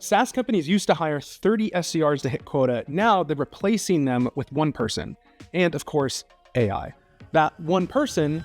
SaaS companies used to hire 30 SDRs to hit quota. Now they're replacing them with one person. And of course, AI. That one person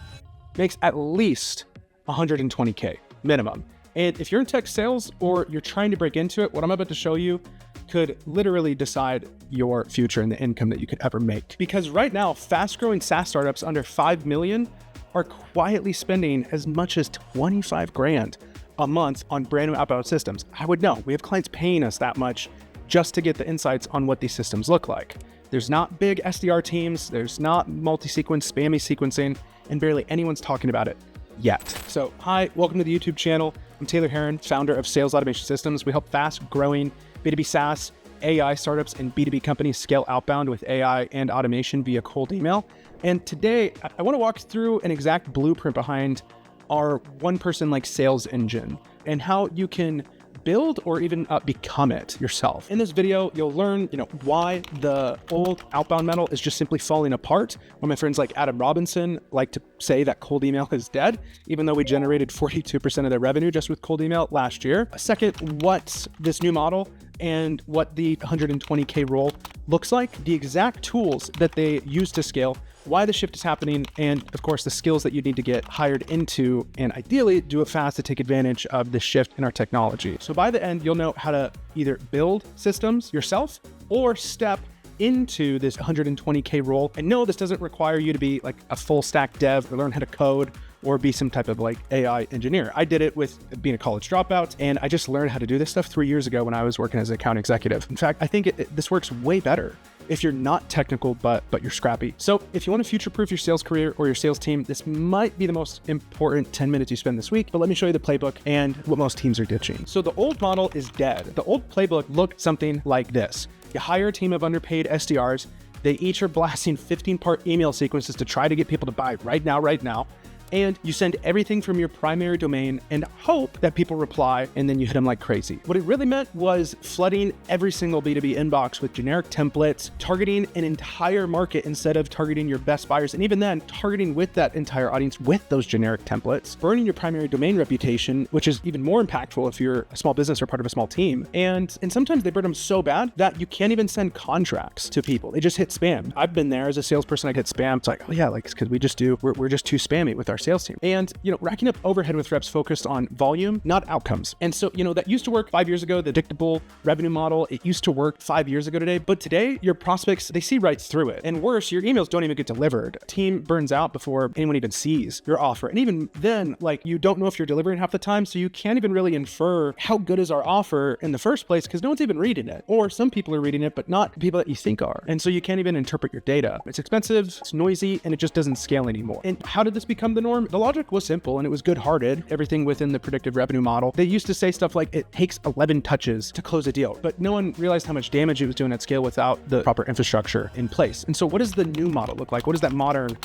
makes at least 120K minimum. And if you're in tech sales or you're trying to break into it, what I'm about to show you could literally decide your future and the income that you could ever make. Because right now, fast-growing SaaS startups under 5 million are quietly spending as much as 25 grand a month on brand new outbound systems. I would know. We have clients paying us that much just to get the insights on what these systems look like. There's not big SDR teams, there's not multi-sequence, spammy sequencing, and barely anyone's talking about it yet. So hi, welcome to the YouTube channel. I'm Taylor Heron, founder of Sales Automation Systems. We help fast-growing B2B SaaS, AI startups, and B2B companies scale outbound with AI and automation via cold email. And today, I want to walk through an exact blueprint behind our one-person like sales engine and how you can build or even become it yourself. In this video, you'll learn, why the old outbound model is just simply falling apart. When my friends like Adam Robinson like to say that cold email is dead, even though we generated 42% of their revenue just with cold email last year. Second, what this new model and what the 120K role looks like, the exact tools that they use to scale, why the shift is happening, and of course the skills that you need to get hired into and ideally do it fast to take advantage of the shift in our technology. So by the end, you'll know how to either build systems yourself or step into this 120K role. And no, this doesn't require you to be like a full stack dev or learn how to code or be some type of like AI engineer. I did it with being a college dropout, and I just learned how to do this stuff 3 years ago when I was working as an account executive. In fact, I think this works way better if you're not technical, but you're scrappy. So if you want to future-proof your sales career or your sales team, this might be the most important 10 minutes you spend this week, but let me show you the playbook and what most teams are ditching. So the old model is dead. The old playbook looked something like this. You hire a team of underpaid SDRs. They each are blasting 15-part email sequences to try to get people to buy right now. And you send everything from your primary domain and hope that people reply, and then you hit them like crazy. What it really meant was flooding every single B2B inbox with generic templates, targeting an entire market instead of targeting your best buyers, and even then, targeting with that entire audience with those generic templates, burning your primary domain reputation, which is even more impactful if you're a small business or part of a small team. And sometimes they burn them so bad that you can't even send contracts to people. They just hit spam. I've been there as a salesperson. I hit spam. It's like, oh yeah, like, because we're just too spammy with our sales team. And, racking up overhead with reps focused on volume, not outcomes. And so, that used to work 5 years ago, the predictable revenue model, it used to work 5 years ago today, but today your prospects, they see right through it. And worse, your emails don't even get delivered. Team burns out before anyone even sees your offer. And even then, you don't know if you're delivering half the time, so you can't even really infer how good is our offer in the first place because no one's even reading it. Or some people are reading it, but not the people that you think are. And so you can't even interpret your data. It's expensive, it's noisy, and it just doesn't scale anymore. And how did this become the norm? The logic was simple and it was good-hearted, everything within the predictive revenue model. They used to say stuff like it takes 11 touches to close a deal, but no one realized how much damage it was doing at scale without the proper infrastructure in place. And so what does the new model look like? What does that modern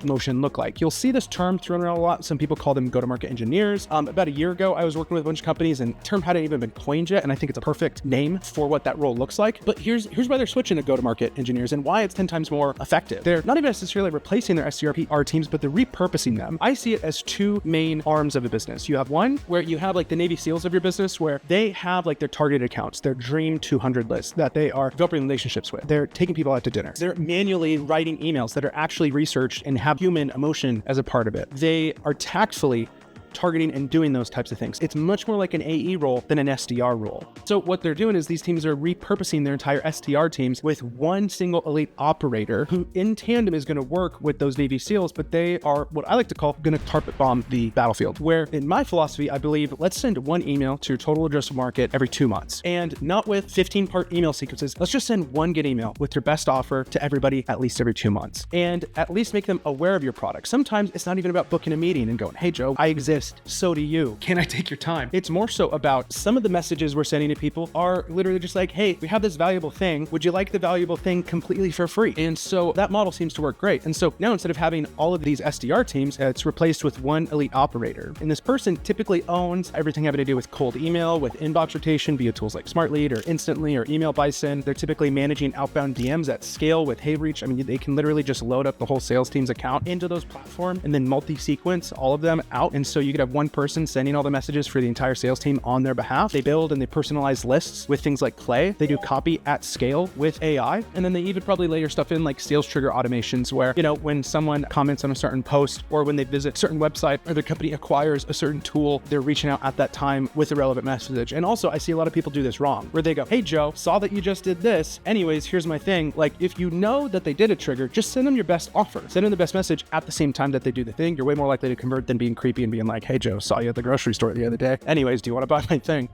motion look like? You'll see this term thrown around a lot. Some people call them go-to-market engineers. About a year ago, I was working with a bunch of companies and the term hadn't even been coined yet, and I think it's a perfect name for what that role looks like. But here's why they're switching to go-to-market engineers and why it's 10 times more effective. They're not even necessarily replacing their SDR teams, but they're repurposing them. I see it as two main arms of a business. You have one where you have like the Navy SEALs of your business where they have like their target accounts, their dream 200 list that they are developing relationships with. They're taking people out to dinner. They're manually writing emails that are actually researched and have human emotion as a part of it. They are tactfully targeting and doing those types of things. It's much more like an AE role than an SDR role. So what they're doing is these teams are repurposing their entire SDR teams with one single elite operator who in tandem is going to work with those Navy SEALs, but they are what I like to call going to carpet bomb the battlefield, where in my philosophy, I believe let's send one email to your total addressable market every 2 months and not with 15-part email sequences. Let's just send one good email with your best offer to everybody at least every 2 months and at least make them aware of your product. Sometimes it's not even about booking a meeting and going, hey, Joe, I exist. So do you. Can I take your time? It's more so about some of the messages we're sending to people are literally just like, hey, we have this valuable thing. Would you like the valuable thing completely for free? And so that model seems to work great. And so now instead of having all of these SDR teams, it's replaced with one elite operator. And this person typically owns everything having to do with cold email, with inbox rotation via tools like SmartLead or Instantly or Email Bison. They're typically managing outbound DMs at scale with HeyReach. I mean, they can literally just load up the whole sales team's account into those platforms and then multi-sequence all of them out. And so you could have one person sending all the messages for the entire sales team on their behalf. They build and they personalize lists with things like Clay. They do copy at scale with AI. And then they even probably layer stuff in like sales trigger automations where, when someone comments on a certain post or when they visit a certain website or the company acquires a certain tool, they're reaching out at that time with a relevant message. And also I see a lot of people do this wrong where they go, hey Joe, saw that you just did this. Anyways, here's my thing. Like if you know that they did a trigger, just send them your best offer. Send them the best message at the same time that they do the thing. You're way more likely to convert than being creepy and being like, hey Joe, saw you at the grocery store the other day. Anyways, do you want to buy my thing?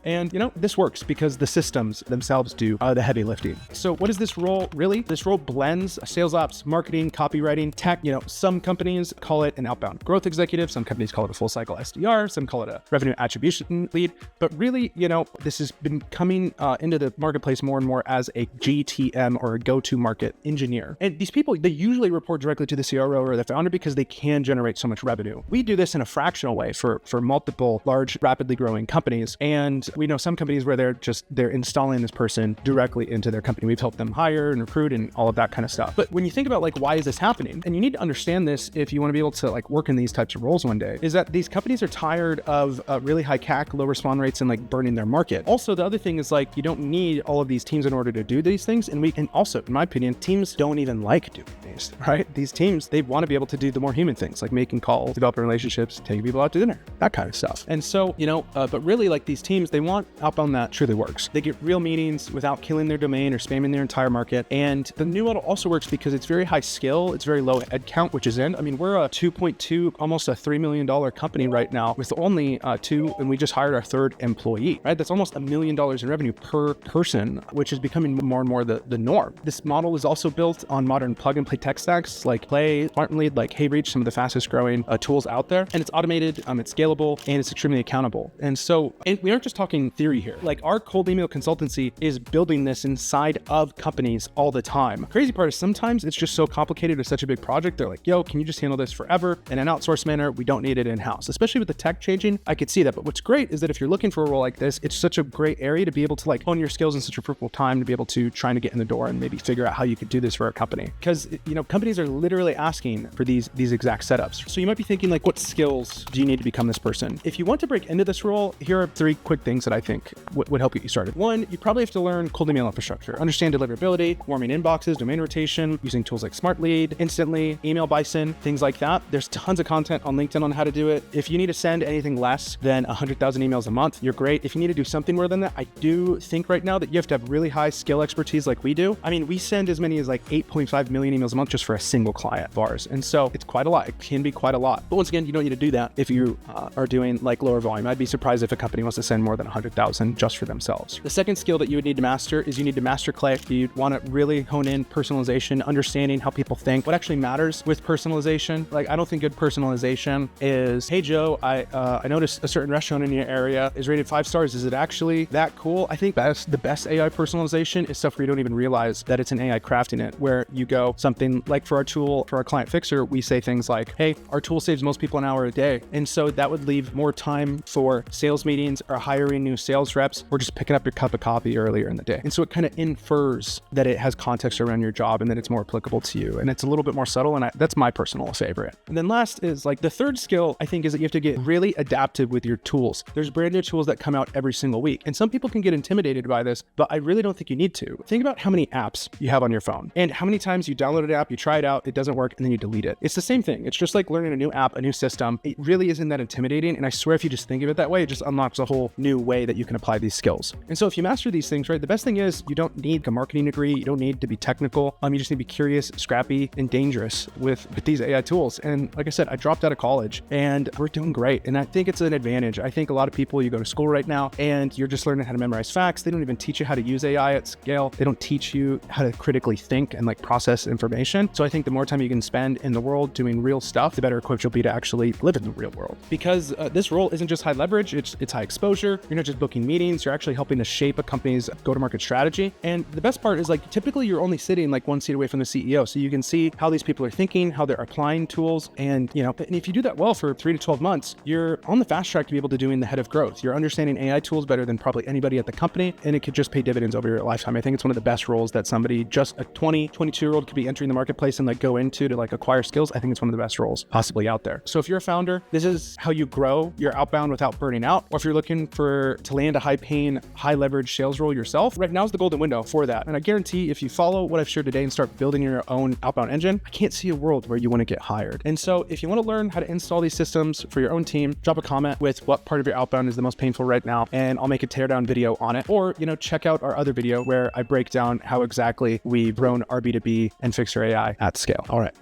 And this works because the systems themselves do the heavy lifting. So what is this role really? This role blends sales ops, marketing, copywriting, tech. Some companies call it an outbound growth executive. Some companies call it a full cycle SDR. Some call it a revenue attribution lead. But really, this has been coming into the marketplace more and more as a GTM or a go-to-market engineer. And these people, they usually report directly to the CRO or the founder because they can generate so much revenue. We do this in a fractional way for multiple large, rapidly growing companies. And we know some companies where they're installing this person directly into their company. We've helped them hire and recruit and all of that kind of stuff. But when you think about why is this happening? And you need to understand this if you want to be able to work in these types of roles one day, is that these companies are tired of really high CAC, low response rates and burning their market. Also, the other thing is you don't need all of these teams in order to do these things. And also, in my opinion, teams don't even like doing these, right? These teams, they want to be able to do the more human things like making calls, developing relationships, taking people out to dinner, that kind of stuff. And so, but really these teams, they want outbound that truly works. They get real meetings without killing their domain or spamming their entire market. And the new model also works because it's very high skill. It's very low head count, which is we're a 2.2, almost a $3 million company right now with only two, and we just hired our third employee, right? That's almost $1 million in revenue per person, which is becoming more and more the norm. This model is also built on modern plug and play tech stacks like Play, SmartLead, like HeyReach, some of the fastest growing tools out there. And it's automated, it's scalable, and it's extremely accountable. And so, we aren't just talking theory here. Our cold email consultancy is building this inside of companies all the time. Crazy part is sometimes it's just so complicated with such a big project. They're like, yo, can you just handle this forever in an outsourced manner? We don't need it in-house. Especially with the tech changing, I could see that. But what's great is that if you're looking for a role like this, it's such a great area to be able to hone your skills in such a fruitful time to be able to try to get in the door and maybe figure out how you could do this for a company. Because, companies are literally asking for these exact setups. So you might be thinking what skills do you need to become this person? If you want to break into this role, here are 3 quick things that I think would help get you started. 1, you probably have to learn cold email infrastructure, understand deliverability, warming inboxes, domain rotation, using tools like SmartLead, Instantly, Email Bison, things like that. There's tons of content on LinkedIn on how to do it. If you need to send anything less than 100,000 emails a month, you're great. If you need to do something more than that, I do think right now that you have to have really high skill expertise like we do. We send as many as 8.5 million emails a month just for a single client of ours. And so it's quite a lot. It can be quite a lot. But once again, you don't need to do that if you are doing lower volume. I'd be surprised if a company wants to send more than 100,000 just for themselves. The second skill that you would need to master is you need to master Clay. You'd want to really hone in personalization, understanding how people think, what actually matters with personalization. I don't think good personalization is, hey Joe, I noticed a certain restaurant in your area is rated 5 stars. Is it actually that cool? I think the best AI personalization is stuff where you don't even realize that it's an AI crafting it, where you go something like for our tool, for our client fixer, we say things like, hey, our tool saves most people an hour a day. And so that would leave more time for sales meetings or hiring new sales reps or just picking up your cup of coffee earlier in the day. And so it kind of infers that it has context around your job and that it's more applicable to you. And it's a little bit more subtle. And that's my personal favorite. And then last is the third skill, I think, is that you have to get really adaptive with your tools. There's brand new tools that come out every single week. And some people can get intimidated by this, but I really don't think you need to. Think about how many apps you have on your phone and how many times you download an app, you try it out, it doesn't work, and then you delete it. It's the same thing. It's just like learning a new app, a new system. It really isn't that intimidating. And I swear if you just think of it that way, it just unlocks a whole new way that you can apply these skills. And so if you master these things, right, the best thing is you don't need a marketing degree. You don't need to be technical. You just need to be curious, scrappy, and dangerous with these AI tools. And like I said, I dropped out of college and we're doing great. And I think it's an advantage. I think a lot of people, you go to school right now and you're just learning how to memorize facts. They don't even teach you how to use AI at scale. They don't teach you how to critically think and process information. So I think the more time you can spend in the world doing real stuff, the better equipped you'll be to actually live in the real world. Because this role isn't just high leverage, it's high exposure. You're not just booking meetings, you're actually helping to shape a company's go-to-market strategy. And the best part is like, typically you're only sitting like one seat away from the CEO. So you can see how these people are thinking, how they're applying tools. And, you know, and if you do that well for 3 to 12 months, you're on the fast track to be able to doing the head of growth. You're understanding AI tools better than probably anybody at the company. And it could just pay dividends over your lifetime. I think it's one of the best roles that somebody, just a 22-year-old could be entering the marketplace and like go into to like acquire skills. I think it's one of the best roles possibly out there. So if you're a founder, this is how you grow your outbound without burning out. Or if you're looking to land a high paying, high leverage sales role yourself, right now is the golden window for that. And I guarantee if you follow what I've shared today and start building your own outbound engine, I can't see a world where you want to get hired. And so if you want to learn how to install these systems for your own team, drop a comment with what part of your outbound is the most painful right now, and I'll make a teardown video on it. Or, you know, check out our other video where I break down how exactly we've grown our B2B and fixed our AI at scale. All right.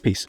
Peace.